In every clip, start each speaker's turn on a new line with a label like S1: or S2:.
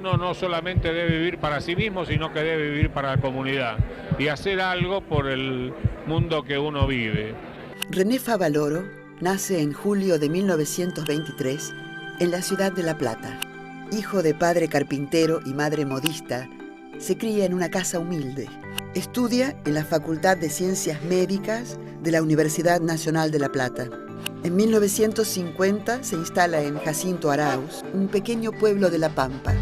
S1: uno no solamente debe vivir para sí mismo, sino que debe vivir para la comunidad y hacer algo por el mundo que uno vive.
S2: René Favaloro nace en julio de 1923 en la ciudad de La Plata. Hijo de padre carpintero y madre modista, se cría en una casa humilde. Estudia en la Facultad de Ciencias Médicas de la Universidad Nacional de La Plata. En 1950 se instala en Jacinto Arauz, un pequeño pueblo de La Pampa.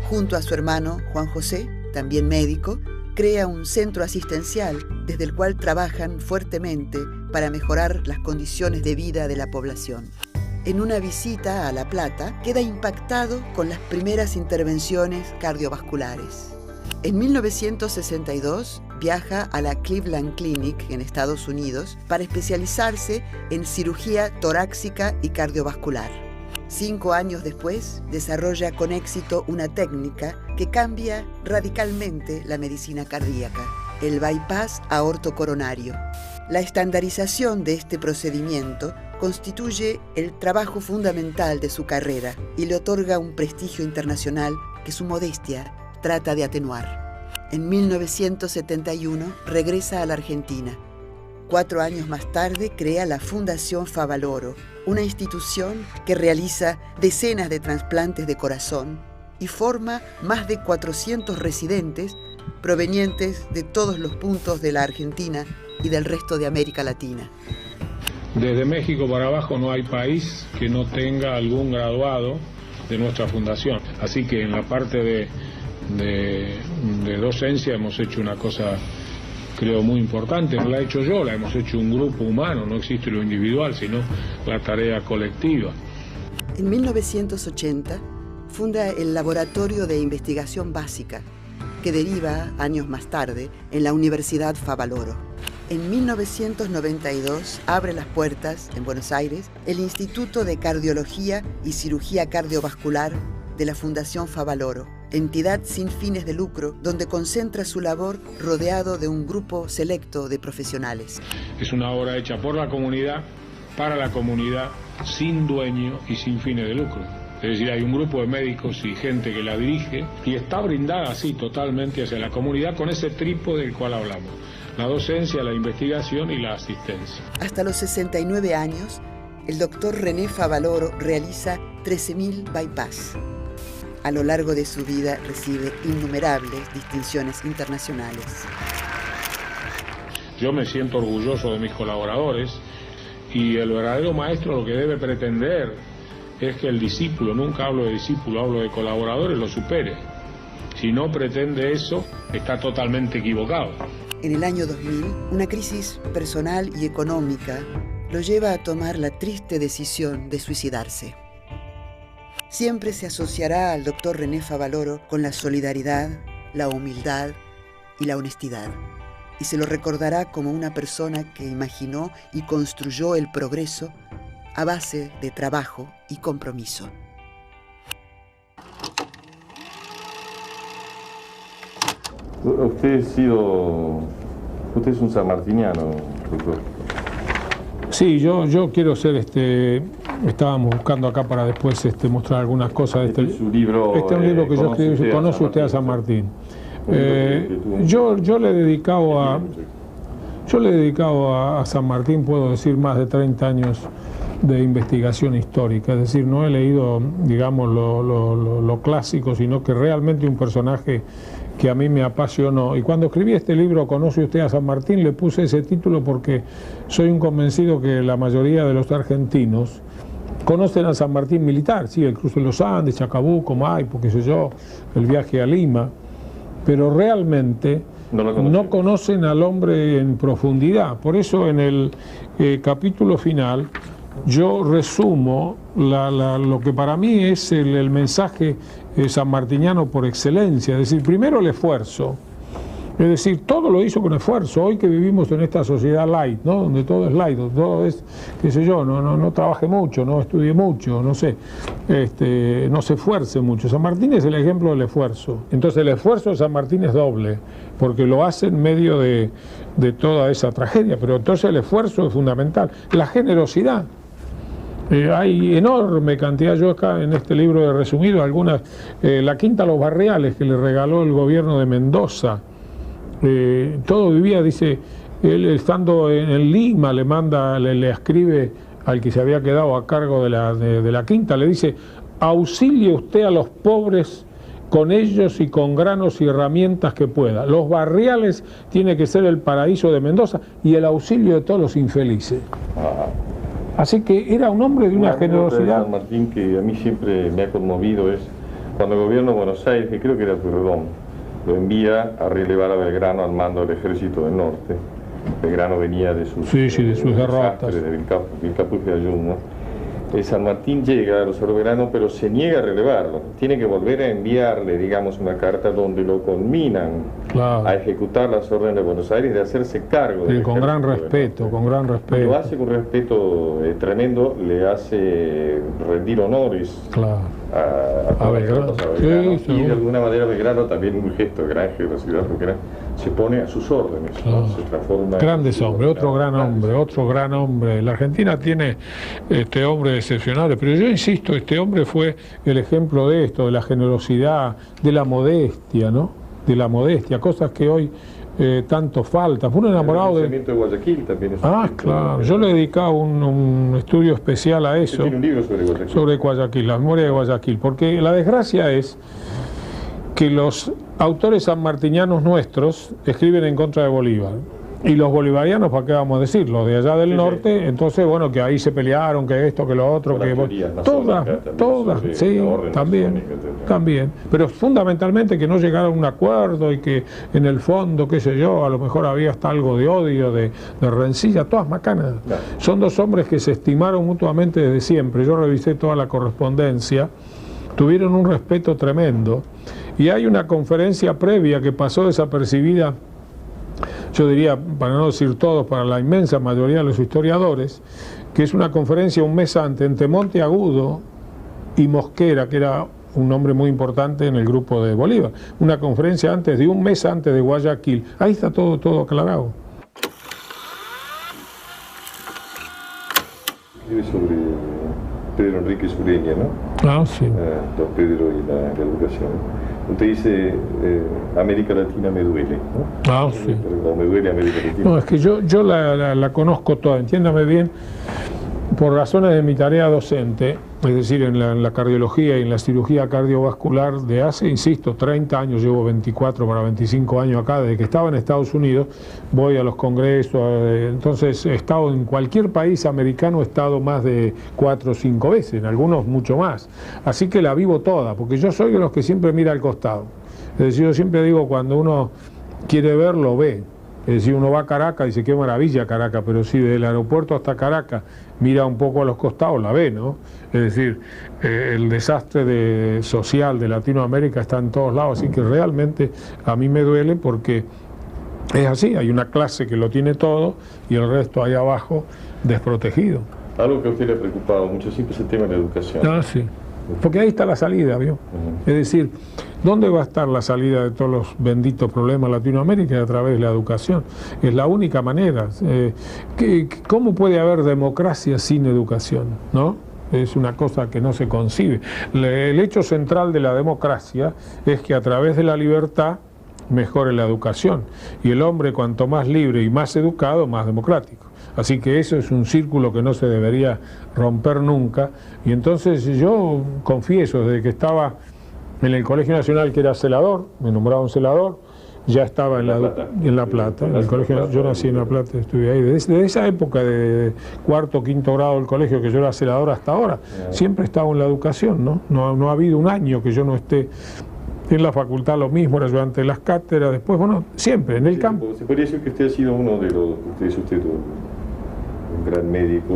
S2: Junto a su hermano Juan José, también médico, crea un centro asistencial desde el cual trabajan fuertemente para mejorar las condiciones de vida de la población. En una visita a La Plata, queda impactado con las primeras intervenciones cardiovasculares. En 1962 viaja a la Cleveland Clinic en Estados Unidos para especializarse en cirugía torácica y cardiovascular. 5 años después, desarrolla con éxito una técnica que cambia radicalmente la medicina cardíaca, el bypass aortocoronario. La estandarización de este procedimiento constituye el trabajo fundamental de su carrera y le otorga un prestigio internacional que su modestia trata de atenuar. En 1971 regresa a la Argentina. 4 años más tarde crea la Fundación Favaloro, una institución que realiza decenas de trasplantes de corazón y forma más de 400 residentes provenientes de todos los puntos de la Argentina y del resto de América Latina.
S1: Desde México para abajo no hay país que no tenga algún graduado de nuestra fundación. Así que en la parte de docencia hemos hecho una cosa, creo, muy importante. No la he hecho yo, la hemos hecho un grupo humano, no existe lo individual, sino la tarea colectiva.
S2: En 1980 funda el Laboratorio de Investigación Básica, que deriva, años más tarde, en la Universidad Favaloro. En 1992 abre las puertas, en Buenos Aires, el Instituto de Cardiología y Cirugía Cardiovascular de la Fundación Favaloro, entidad sin fines de lucro, donde concentra su labor rodeado de un grupo selecto de profesionales.
S1: Es una obra hecha por la comunidad, para la comunidad, sin dueño y sin fines de lucro. Es decir, hay un grupo de médicos y gente que la dirige y está brindada así totalmente hacia la comunidad con ese trípode del cual hablamos: la docencia, la investigación y la asistencia.
S2: Hasta los 69 años, el doctor René Favaloro realiza 13.000 bypass. A lo largo de su vida recibe innumerables distinciones internacionales.
S1: Yo me siento orgulloso de mis colaboradores y el verdadero maestro lo que debe pretender es que el discípulo, nunca hablo de discípulo, hablo de colaboradores, lo supere. Si no pretende eso, está totalmente equivocado.
S2: En el año 2000, una crisis personal y económica lo lleva a tomar la triste decisión de suicidarse. Siempre se asociará al doctor René Favaloro con la solidaridad, la humildad y la honestidad, y se lo recordará como una persona que imaginó y construyó el progreso a base de trabajo y compromiso.
S3: Usted es un sanmartiniano, doctor.
S1: Sí, yo quiero ser estábamos buscando acá para después mostrar algunas cosas.
S3: Este es un libro
S1: que yo escribí, ¿Conoce usted a San Martín? Yo le he dedicado a San Martín, puedo decir, más de 30 años de investigación histórica. Es decir, no he leído, digamos, lo clásico, sino que realmente un personaje que a mí me apasionó. Y cuando escribí este libro, ¿Conoce usted a San Martín?, le puse ese título porque soy un convencido que la mayoría de los argentinos conocen a San Martín militar, sí, el cruce de los Andes, Chacabuco, Maipo, qué sé yo, el viaje a Lima, pero realmente no conocen al hombre en profundidad. Por eso en el capítulo final yo resumo lo que para mí es el mensaje sanmartiniano por excelencia. Es decir, primero el esfuerzo, es decir, todo lo hizo con esfuerzo. Hoy que vivimos en esta sociedad light, ¿no?, donde todo es light, todo es, qué sé yo, no trabaje mucho, no estudie mucho, no sé, no se esfuerce mucho. San Martín es el ejemplo del esfuerzo. Entonces el esfuerzo de San Martín es doble, porque lo hace en medio de toda esa tragedia, pero entonces el esfuerzo es fundamental. La generosidad. Hay enorme cantidad, yo acá en este libro he resumido algunas, la Quinta Los Barriales que le regaló el gobierno de Mendoza, todo vivía, dice, él estando en Lima le escribe al que se había quedado a cargo de la Quinta, le dice, auxilie usted a los pobres con ellos y con granos y herramientas que pueda. Los barriales tiene que ser el paraíso de Mendoza y el auxilio de todos los infelices. Así que era un hombre de una generosidad.
S3: De San Martín que a mí siempre me ha conmovido es cuando el gobierno de Buenos Aires, que creo que era Pueyrredón, lo envía a relevar a Belgrano al mando del Ejército del Norte. Belgrano venía de sus,
S1: de sus derrotas.
S3: De Vilcapugio y Ayun, ¿no? San Martín llega a los soberanos, pero se niega a relevarlo. Tiene que volver a enviarle, digamos, una carta donde lo conminan a ejecutar las órdenes de Buenos Aires de hacerse cargo.
S1: Con gran respeto, con gran respeto.
S3: Lo hace con respeto tremendo, le hace rendir honores a Belgrano. Sí, y de alguna manera Belgrano también un gesto de gran generosidad, porque se pone a sus órdenes, ¿no? Se transforma.
S1: Grandes hombres, otro gran hombre. La Argentina tiene hombres excepcionales, pero yo insisto, este hombre fue el ejemplo de esto, de la generosidad, de la modestia, ¿no? De la modestia, cosas que hoy tanto falta. Fue un enamorado
S3: de Guayaquil también.
S1: Claro, yo le he dedicado un estudio especial a eso.
S3: Tiene un libro sobre Guayaquil.
S1: Sobre Guayaquil, la memoria de Guayaquil, porque la desgracia es que los autores sanmartinianos nuestros escriben en contra de Bolívar. Y los bolivarianos, ¿para qué vamos a decir? Los de allá del norte, entonces, bueno, que ahí se pelearon, que esto, que lo otro, que... Todas, sí, también. Pero fundamentalmente que no llegaron a un acuerdo y que en el fondo, qué sé yo, a lo mejor había hasta algo de odio, de rencilla, todas macanas. No. Son dos hombres que se estimaron mutuamente desde siempre. Yo revisé toda la correspondencia, tuvieron un respeto tremendo. Y hay una conferencia previa que pasó desapercibida, yo diría, para no decir todos, para la inmensa mayoría de los historiadores, que es una conferencia un mes antes entre Monteagudo y Mosquera, que era un hombre muy importante en el grupo de Bolívar. Una conferencia un mes antes de Guayaquil. Ahí está todo aclarado.
S3: Escribe sobre Pedro Enrique Sureña, ¿no?
S1: Sí.
S3: Don Pedro y la educación. Usted dice, América Latina me duele, ¿no?
S1: Sí.
S3: O me duele América Latina.
S1: No, es que yo la conozco toda, entiéndame bien, por razones de mi tarea docente, es decir, en la cardiología y en la cirugía cardiovascular de hace, insisto, 30 años, llevo 24 para 25 años acá, desde que estaba en Estados Unidos, voy a los congresos, entonces he estado en cualquier país americano, he estado más de 4 o 5 veces, en algunos mucho más, así que la vivo toda, porque yo soy de los que siempre mira al costado, es decir, yo siempre digo, cuando uno quiere ver, lo ve. Es decir, uno va a Caracas y dice, qué maravilla Caracas, pero si desde el aeropuerto hasta Caracas mira un poco a los costados, la ve, ¿no? Es decir, el desastre social de Latinoamérica está en todos lados, así que realmente a mí me duele porque es así, hay una clase que lo tiene todo y el resto ahí abajo desprotegido.
S3: Algo que a usted le ha preocupado mucho siempre es el tema de la educación.
S1: Sí. Porque ahí está la salida, ¿vio? Es decir, ¿dónde va a estar la salida de todos los benditos problemas de Latinoamérica? A través de la educación. Es la única manera. ¿Cómo puede haber democracia sin educación? ¿No? Es una cosa que no se concibe. El hecho central de la democracia es que a través de la libertad mejore la educación. Y el hombre, cuanto más libre y más educado, más democrático. Así que eso es un círculo que no se debería romper nunca. Y entonces yo confieso, desde que estaba en el Colegio Nacional, que era celador, me nombraron celador, ya estaba en La Plata. En el colegio, yo nací en La Plata, estuve ahí. Desde esa época de cuarto, quinto grado del colegio, que yo era celador hasta ahora, siempre he estado en la educación, ¿no? No ha habido un año que yo no esté en la facultad, lo mismo, era ayudante de las cátedras, después, bueno, siempre en el campo.
S3: Se podría decir que usted ha sido uno de los, un gran médico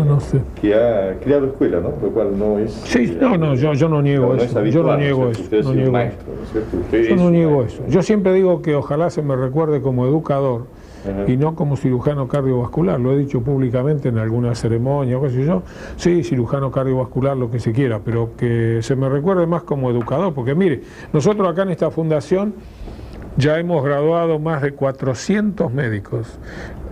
S1: no sé,
S3: que ha creado escuela, ¿no? Lo cual no es...
S1: Sí, yo no niego eso. Yo no niego eso. Yo no niego eso. Yo siempre digo que ojalá se me recuerde como educador y no como cirujano cardiovascular. Lo he dicho públicamente en alguna ceremonia o qué sé yo. Sí, cirujano cardiovascular, lo que se quiera, pero que se me recuerde más como educador. Porque mire, nosotros acá en esta fundación ya hemos graduado más de 400 médicos,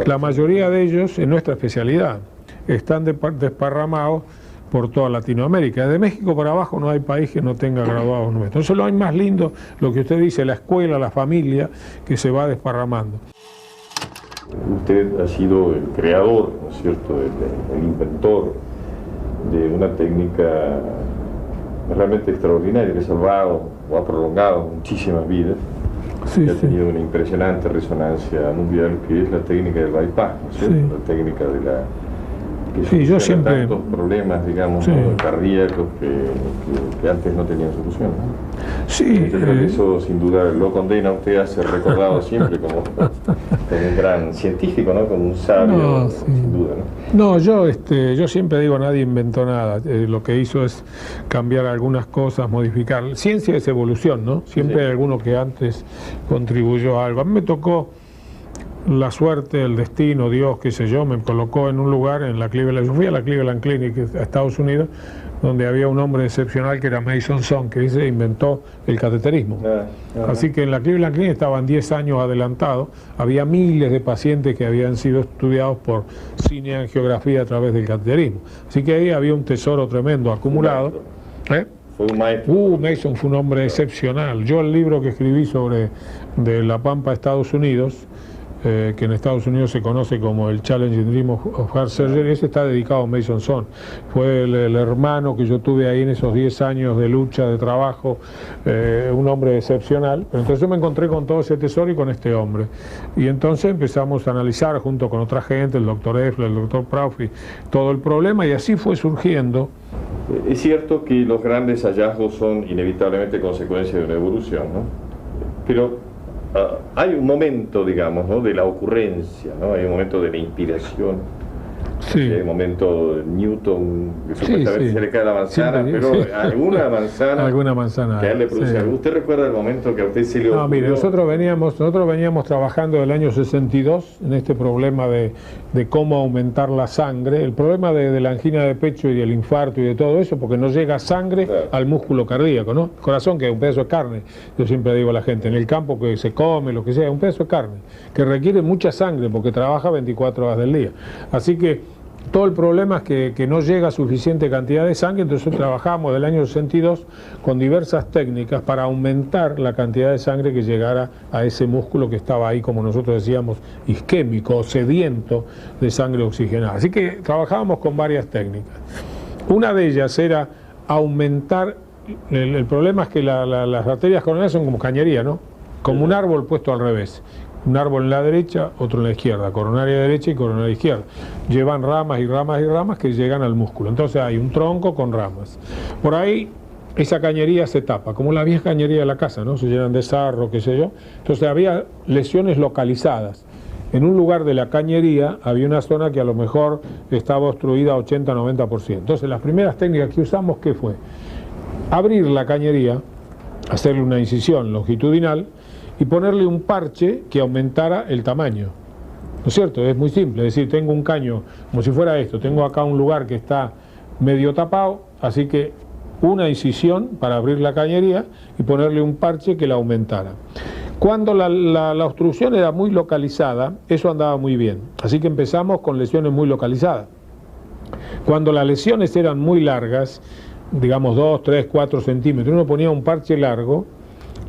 S1: la mayoría de ellos en nuestra especialidad. están desparramados por toda Latinoamérica. De México para abajo no hay país que no tenga graduados nuestros. Entonces lo hay más lindo, lo que usted dice, la escuela, la familia, que se va desparramando.
S3: Usted ha sido el creador, ¿no es cierto?, el inventor de una técnica realmente extraordinaria que ha salvado o ha prolongado muchísimas vidas, que ha tenido una impresionante resonancia mundial, que es la técnica del bypass, ¿no es cierto?, la técnica de la
S1: yo siempre
S3: tantos problemas, digamos, ¿no?, cardíacos que antes no tenían solución, ¿no?
S1: Sí,
S3: yo creo que eso sin duda lo condena a usted a ser recordado siempre como un gran científico, ¿no?, como un sabio, sin duda, ¿no?
S1: No, yo siempre digo, nadie inventó nada. Lo que hizo es cambiar algunas cosas, modificar. Ciencia es evolución, ¿no? Siempre hay alguno que antes contribuyó a algo. A mí me tocó la suerte, el destino, Dios, qué sé yo, me colocó en un lugar en la Cleveland. Yo fui a la Cleveland Clinic a Estados Unidos, donde había un hombre excepcional que era Mason Son, que inventó el cateterismo. Así que en la Cleveland Clinic estaban 10 años adelantados, había miles de pacientes que habían sido estudiados por cineangiografía a través del cateterismo. Así que ahí había un tesoro tremendo acumulado.
S3: Fue un maestro.
S1: Mason fue un hombre excepcional. Yo el libro que escribí sobre de La Pampa, Estados Unidos, que en Estados Unidos se conoce como el Challenging Dream of Heart Surgery, ese está dedicado a Mason Son. Fue el hermano que yo tuve ahí en esos 10 años de lucha, de trabajo, un hombre excepcional. Pero entonces yo me encontré con todo ese tesoro y con este hombre. Y entonces empezamos a analizar junto con otra gente, el doctor Effler, el doctor Praufi, todo el problema, y así fue surgiendo.
S3: Es cierto que los grandes hallazgos son inevitablemente consecuencia de una evolución, ¿no? Pero hay un momento, digamos, ¿no?, de la ocurrencia, ¿no? Hay un momento de la inspiración. Hay un momento de Newton, que supuestamente se le cae la manzana, pero alguna manzana que a él le produce algo. ¿Usted recuerda el momento que a usted se le ocurrió?
S1: No, mire, nosotros veníamos trabajando del año 62 en este problema de cómo aumentar la sangre, el problema de la angina de pecho y del infarto y de todo eso, porque no llega sangre al músculo cardíaco, ¿no? El corazón, que es un pedazo de carne, yo siempre digo a la gente, en el campo que se come, lo que sea, un pedazo de carne, que requiere mucha sangre porque trabaja 24 horas del día. Así que todo el problema es que no llega suficiente cantidad de sangre, entonces trabajamos del año 62 con diversas técnicas para aumentar la cantidad de sangre que llegara a ese músculo que estaba ahí, como nosotros decíamos, isquémico, sediento de sangre oxigenada. Así que trabajábamos con varias técnicas. Una de ellas era aumentar, el problema es que las arterias coronarias son como cañería, ¿no? Como un árbol puesto al revés. Un árbol en la derecha, otro en la izquierda, coronaria derecha y coronaria izquierda. Llevan ramas y ramas y ramas que llegan al músculo. Entonces hay un tronco con ramas. Por ahí esa cañería se tapa, como la vieja cañería de la casa, ¿no? Se llenan de sarro, qué sé yo. Entonces había lesiones localizadas. En un lugar de la cañería había una zona que a lo mejor estaba obstruida 80-90%. Entonces las primeras técnicas que usamos, ¿qué fue? Abrir la cañería, hacerle una incisión longitudinal, y ponerle un parche que aumentara el tamaño. ¿No es cierto? Es muy simple, es decir, tengo un caño como si fuera esto, tengo acá un lugar que está medio tapado, así que una incisión para abrir la cañería y ponerle un parche que la aumentara. Cuando la obstrucción era muy localizada, eso andaba muy bien, así que empezamos con lesiones muy localizadas. Cuando las lesiones eran muy largas, digamos 2, 3, 4 centímetros, uno ponía un parche largo,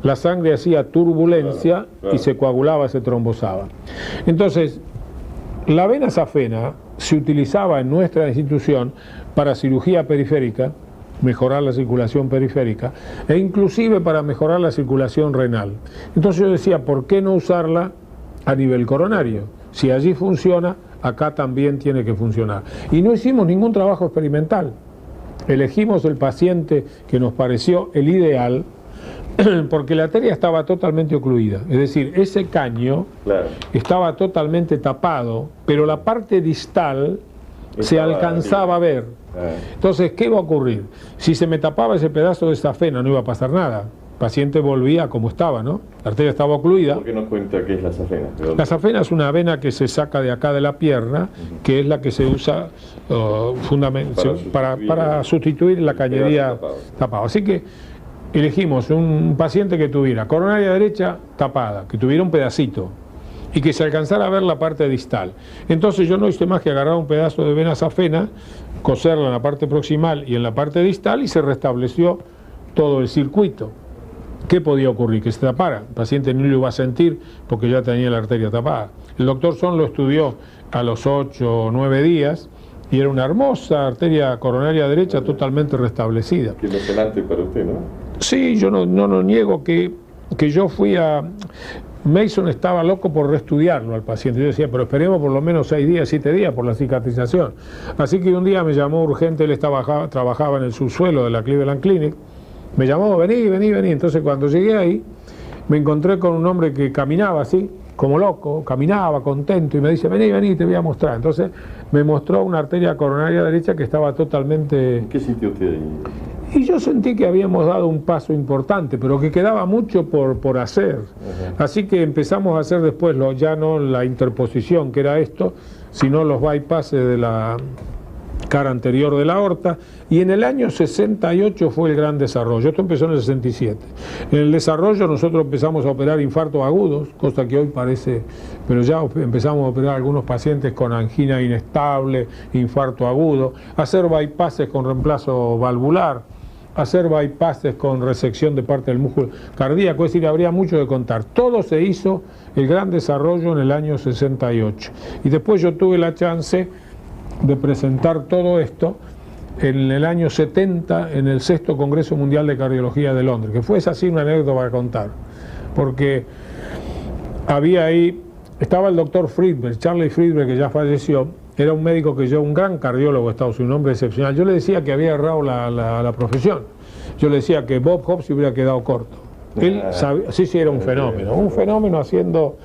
S1: la sangre hacía turbulencia y se coagulaba, se trombosaba. Entonces, la vena safena se utilizaba en nuestra institución para cirugía periférica, mejorar la circulación periférica, e inclusive para mejorar la circulación renal. Entonces yo decía, ¿por qué no usarla a nivel coronario? Si allí funciona, acá también tiene que funcionar. Y no hicimos ningún trabajo experimental. Elegimos el paciente que nos pareció el ideal, porque la arteria estaba totalmente ocluida, es decir, ese caño estaba totalmente tapado, pero la parte distal se alcanzaba a ver. Entonces, ¿qué iba a ocurrir? Si se me tapaba ese pedazo de safena, no iba a pasar nada. El paciente volvía como estaba, ¿no? La arteria estaba ocluida.
S3: ¿Por qué nos cuenta qué es la safena?
S1: La safena es una vena que se saca de acá de la pierna, que es la que se usa para sustituir la cañería tapada. Así que elegimos un paciente que tuviera coronaria derecha tapada, que tuviera un pedacito, y que se alcanzara a ver la parte distal. Entonces yo no hice más que agarrar un pedazo de vena safena, coserla en la parte proximal y en la parte distal y se restableció todo el circuito. ¿Qué podía ocurrir? Que se tapara. El paciente no lo iba a sentir porque ya tenía la arteria tapada. El doctor Son lo estudió a los 8 o 9 días y era una hermosa arteria coronaria derecha totalmente restablecida.
S3: Qué emocionante para usted, ¿no?
S1: Sí, yo no niego que yo fui a... Mason estaba loco por reestudiarlo al paciente. Yo decía, pero esperemos por lo menos 6 días, 7 días por la cicatrización. Así que un día me llamó urgente, él trabajaba en el subsuelo de la Cleveland Clinic. Me llamó, vení. Entonces cuando llegué ahí, me encontré con un hombre que caminaba así, como loco, caminaba contento y me dice, vení, te voy a mostrar. Entonces me mostró una arteria coronaria derecha que estaba totalmente...
S3: ¿Qué sintió usted ahí?
S1: Y yo sentí que habíamos dado un paso importante, pero que quedaba mucho por hacer. Así que empezamos a hacer después ya no la interposición, que era esto, sino los bypasses de la cara anterior de la aorta, y en el año 68 fue el gran desarrollo. Esto empezó en el 67. En el desarrollo nosotros empezamos a operar infartos agudos, cosa que hoy parece, pero ya empezamos a operar a algunos pacientes con angina inestable, infarto agudo, hacer bypasses con reemplazo valvular, hacer bypasses con resección de parte del músculo cardíaco, es decir, habría mucho que contar. Todo se hizo, el gran desarrollo, en el año 68. Y después yo tuve la chance de presentar todo esto en el año 70 en el 6º Congreso Mundial de Cardiología de Londres, que fue así una anécdota para contar, porque había ahí, estaba el doctor Friedberg, Charlie Friedberg, que ya falleció, era un médico un gran cardiólogo de Estados Unidos, un hombre excepcional. Yo le decía que había errado la profesión, yo le decía que Bob Hope se hubiera quedado corto. Él sabía, sí, era un fenómeno haciendo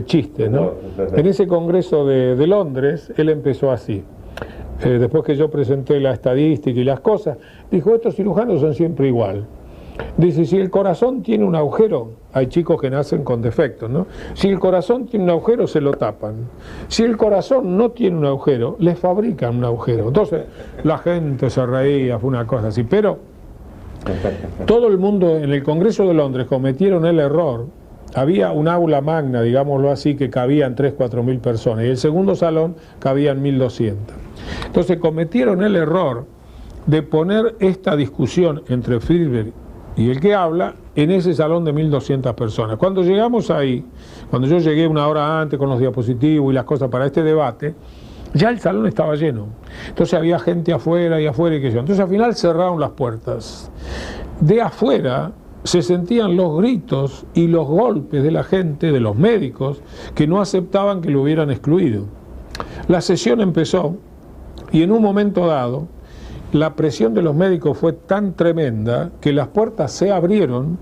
S1: chistes, ¿no? En ese congreso de Londres, él empezó así. Después que yo presenté la estadística y las cosas, dijo, estos cirujanos son siempre igual. Dice, si el corazón tiene un agujero, hay chicos que nacen con defectos, ¿no? Si el corazón tiene un agujero, se lo tapan. Si el corazón no tiene un agujero, les fabrican un agujero. Entonces, la gente se reía, fue una cosa así. Pero todo el mundo en el Congreso de Londres cometieron el error. Había un aula magna, digámoslo así, que cabían 3.000 o 4.000 personas, y el segundo salón cabían 1.200. Entonces cometieron el error de poner esta discusión entre Friedberg y el que habla en ese salón de 1.200 personas. Cuando llegamos ahí, cuando yo llegué una hora antes con los diapositivos y las cosas para este debate, ya el salón estaba lleno. Entonces había gente afuera y qué sé yo. Entonces al final cerraron las puertas. De afuera se sentían los gritos y los golpes de la gente, de los médicos, que no aceptaban que lo hubieran excluido. La sesión empezó y en un momento dado la presión de los médicos fue tan tremenda que las puertas se abrieron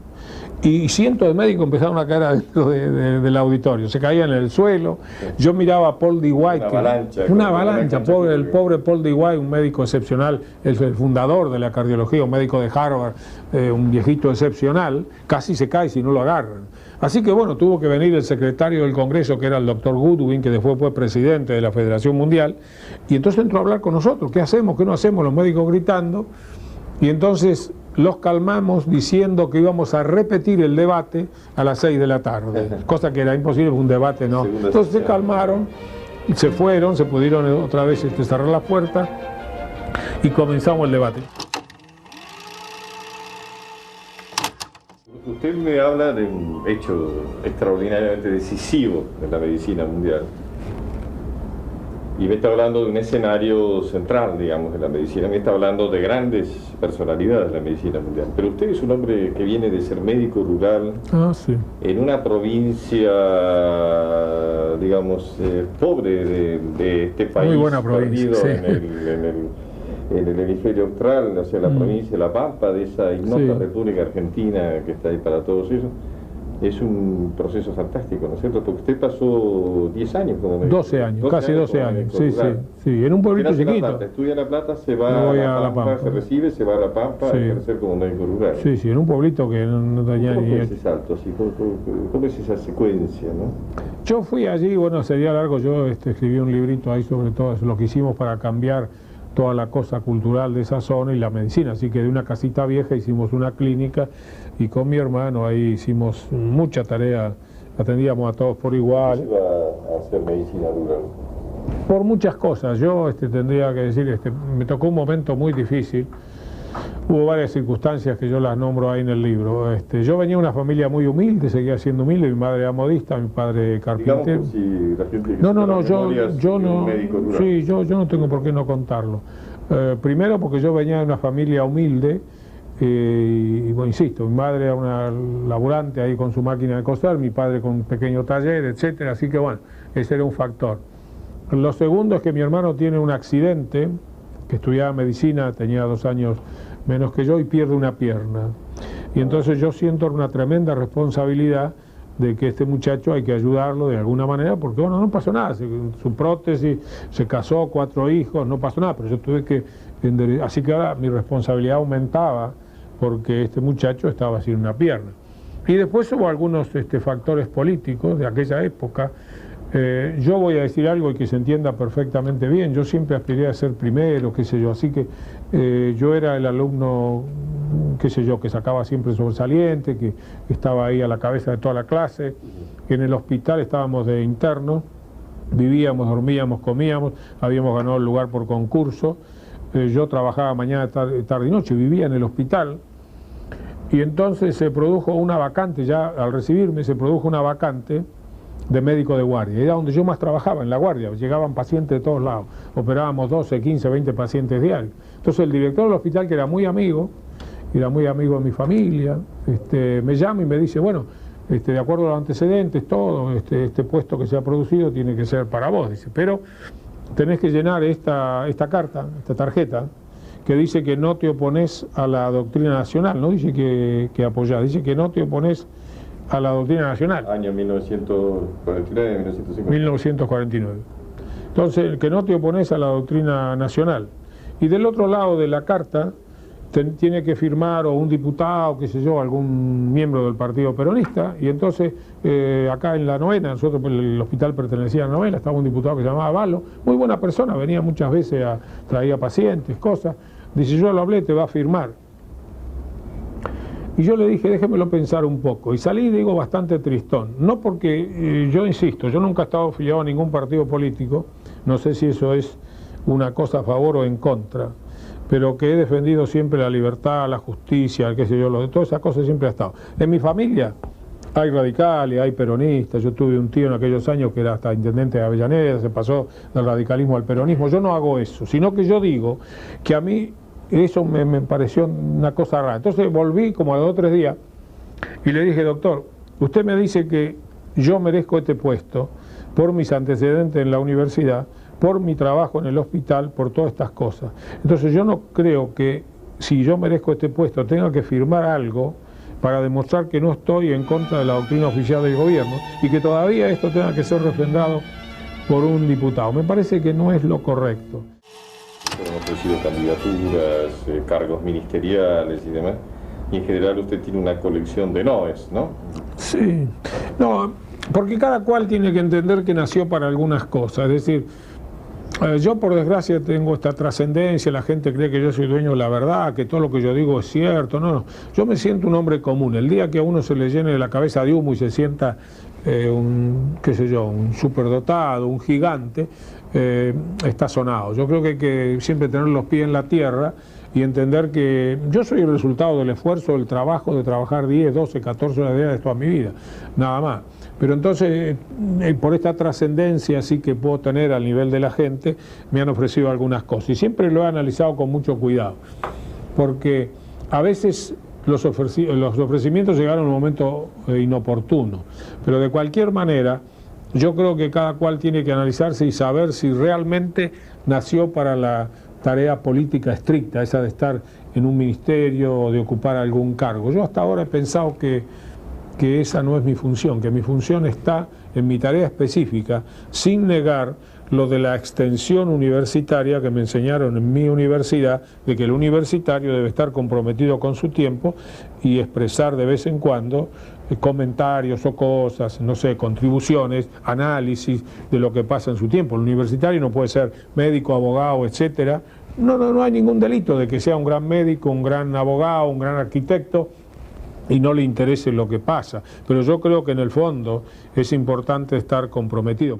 S1: y cientos de médicos empezaron a caer adentro del auditorio, se caían en el suelo. Yo miraba a Paul Dewey, una avalancha, el pobre Paul Dewey, un médico excepcional, el fundador de la cardiología, un médico de Harvard, un viejito excepcional, casi se cae si no lo agarran. Así que bueno, tuvo que venir el secretario del Congreso, que era el doctor Goodwin, que después fue presidente de la Federación Mundial, y entonces entró a hablar con nosotros. ¿Qué hacemos? ¿Qué no hacemos? Los médicos gritando. Y entonces los calmamos diciendo que íbamos a repetir el debate a las 6 de la tarde, cosa que era imposible, un debate no. Entonces se calmaron, se fueron, se pudieron otra vez cerrar las puertas y comenzamos el debate.
S3: Usted me habla de un hecho extraordinariamente decisivo en la medicina mundial. Y me está hablando de un escenario central, digamos, de la medicina. Me está hablando de grandes personalidades de la medicina mundial. Pero usted es un hombre que viene de ser médico rural en una provincia, digamos, pobre de este país.
S1: Muy buena provincia,
S3: perdido en el hemisferio austral, o sea, la provincia de La Pampa, de esa ignota república argentina que está ahí para todos ellos. Es un proceso fantástico, ¿no es cierto? Porque usted pasó 10 años como médico.
S1: 12 años, casi 12 años, sí, en un pueblito chiquito.
S3: Estudia en La Plata, se va a La Pampa, se recibe, se va a La Pampa a ejercer como médico rural.
S1: Sí, en un pueblito que no tenía ni...
S3: ¿Cómo fue ese salto así? ¿Cómo es esa secuencia, no?
S1: Yo fui allí, bueno, sería largo, yo escribí un librito ahí sobre todo lo que hicimos para cambiar toda la cosa cultural de esa zona y la medicina, así que de una casita vieja hicimos una clínica y con mi hermano ahí hicimos mucha tarea atendíamos a todos por igual.
S3: ¿Qué iba a hacer medicina rural?
S1: Por muchas cosas. Yo tendría que decir, me tocó un momento muy difícil. Hubo varias circunstancias que yo las nombro ahí en el libro. Yo venía de una familia muy humilde, seguía siendo humilde, mi madre era modista, mi padre carpintero.
S3: Si la gente
S1: yo no, sí, yo no tengo por qué no contarlo. Primero porque yo venía de una familia humilde, y bueno, insisto, mi madre era una laburante ahí con su máquina de coser, mi padre con un pequeño taller, etcétera, así que bueno, ese era un factor. Lo segundo es que mi hermano tiene un accidente, que estudiaba medicina, tenía 2 años menos que yo y pierde una pierna. Y entonces yo siento una tremenda responsabilidad de que este muchacho hay que ayudarlo de alguna manera, porque bueno, no pasó nada, su prótesis, se casó, 4 hijos, no pasó nada, pero yo tuve que... Así que ahora mi responsabilidad aumentaba porque este muchacho estaba sin una pierna. Y después hubo algunos factores políticos de aquella época. Yo voy a decir algo y que se entienda perfectamente bien. Yo siempre aspiré a ser primero, qué sé yo, así que yo era el alumno, qué sé yo, que sacaba siempre sobresaliente, que estaba ahí a la cabeza de toda la clase. En el hospital estábamos de internos, vivíamos, dormíamos, comíamos, habíamos ganado el lugar por concurso. Yo trabajaba mañana, tarde y noche, vivía en el hospital. Y entonces se produjo una vacante, ya al recibirme se produjo una vacante de médico de guardia. Era donde yo más trabajaba, en la guardia. Llegaban pacientes de todos lados. Operábamos 12, 15, 20 pacientes diarios. Entonces el director del hospital, que era muy amigo de mi familia, me llama y me dice, bueno, de acuerdo a los antecedentes, todo, este puesto que se ha producido tiene que ser para vos, dice, pero tenés que llenar esta carta, esta tarjeta, que dice que no te opones a la doctrina nacional, no dice que apoyás, dice que no te opones a la doctrina nacional.
S3: Año 1949, 1950.
S1: 1949. Entonces, que no te opones a la doctrina nacional. Y del otro lado de la carta tiene que firmar o un diputado, qué sé yo, algún miembro del partido peronista, y entonces acá en la novena, nosotros el hospital pertenecía a la novena, estaba un diputado que se llamaba Valo, muy buena persona, venía muchas veces, traía pacientes, cosas, dice, yo lo hablé, te va a firmar. Y yo le dije, déjemelo pensar un poco, y salí, digo, bastante tristón, no porque, yo insisto, yo nunca he estado afiliado a ningún partido político, no sé si eso es una cosa a favor o en contra, pero que he defendido siempre la libertad, la justicia, qué sé yo, todas esas cosas siempre ha estado. En mi familia hay radicales, hay peronistas, yo tuve un tío en aquellos años que era hasta intendente de Avellaneda, se pasó del radicalismo al peronismo, yo no hago eso, sino que yo digo que a mí eso me pareció una cosa rara. Entonces volví como a 2 o 3 días y le dije, doctor, usted me dice que yo merezco este puesto por mis antecedentes en la universidad, por mi trabajo en el hospital, por todas estas cosas. Entonces yo no creo que si yo merezco este puesto tenga que firmar algo para demostrar que no estoy en contra de la doctrina oficial del gobierno y que todavía esto tenga que ser refrendado por un diputado. Me parece que no es lo correcto.
S3: Han ofrecido candidaturas, cargos ministeriales y demás, y en general usted tiene una colección de noes, ¿no?
S1: Sí, no, porque cada cual tiene que entender que nació para algunas cosas, es decir, yo por desgracia tengo esta trascendencia, la gente cree que yo soy dueño de la verdad, que todo lo que yo digo es cierto, no, yo me siento un hombre común, el día que a uno se le llene la cabeza de humo y se sienta un superdotado, un gigante, está sonado. Yo creo que hay que siempre tener los pies en la tierra y entender que yo soy el resultado del esfuerzo, del trabajo, de trabajar 10, 12, 14 horas diarias de toda mi vida, nada más. Pero entonces, por esta trascendencia sí que puedo tener al nivel de la gente, me han ofrecido algunas cosas. Y siempre lo he analizado con mucho cuidado, porque a veces los ofrecimientos llegaron en un momento inoportuno. Pero de cualquier manera, yo creo que cada cual tiene que analizarse y saber si realmente nació para la tarea política estricta, esa de estar en un ministerio o de ocupar algún cargo. Yo hasta ahora he pensado que esa no es mi función, que mi función está en mi tarea específica, sin negar lo de la extensión universitaria que me enseñaron en mi universidad, de que el universitario debe estar comprometido con su tiempo y expresar de vez en cuando comentarios o cosas, no sé, contribuciones, análisis de lo que pasa en su tiempo. El universitario no puede ser médico, abogado, etcétera. No hay ningún delito de que sea un gran médico, un gran abogado, un gran arquitecto, y no le interese lo que pasa. Pero yo creo que en el fondo es importante estar comprometido.